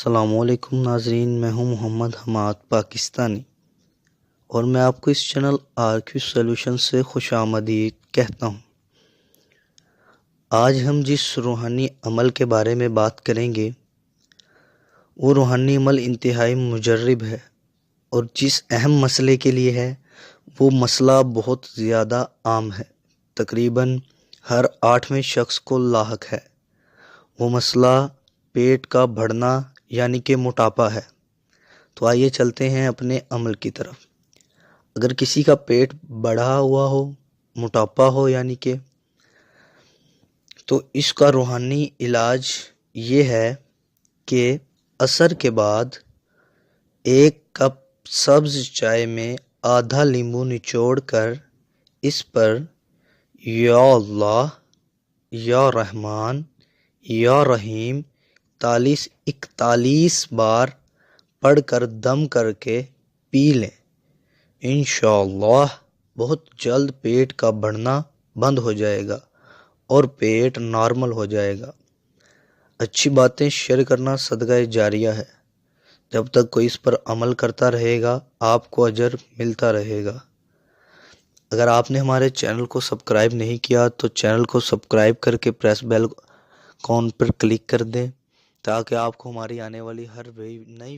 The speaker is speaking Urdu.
السلام علیکم ناظرین، میں ہوں محمد حماد پاکستانی اور میں آپ کو اس چینل RQ سولوشن سے خوش آمدید کہتا ہوں۔ آج ہم جس روحانی عمل کے بارے میں بات کریں گے وہ روحانی عمل انتہائی مجرب ہے، اور جس اہم مسئلے کے لیے ہے وہ مسئلہ بہت زیادہ عام ہے، تقریباً ہر 8ویں شخص کو لاحق ہے۔ وہ مسئلہ پیٹ کا بڑھنا یعنی کہ موٹاپا ہے۔ تو آئیے چلتے ہیں اپنے عمل کی طرف۔ اگر کسی کا پیٹ بڑھا ہوا ہو، موٹاپا ہو یعنی کہ، تو اس کا روحانی علاج یہ ہے کہ عصر کے بعد 1 کپ سبز چائے میں آدھا لیمبو نچوڑ کر اس پر یا اللہ، یا رحمان، یا رحیم 41 بار پڑھ کر دم کر کے پی لیں۔ انشاءاللہ بہت جلد پیٹ کا بڑھنا بند ہو جائے گا اور پیٹ نارمل ہو جائے گا۔ اچھی باتیں شیئر کرنا صدقہ جاریہ ہے، جب تک کوئی اس پر عمل کرتا رہے گا آپ کو اجر ملتا رہے گا۔ اگر آپ نے ہمارے چینل کو سبسکرائب نہیں کیا تو چینل کو سبسکرائب کر کے پریس بیل آئیکن پر کلک کر دیں، تاکہ آپ کو ہماری آنے والی ہر نئی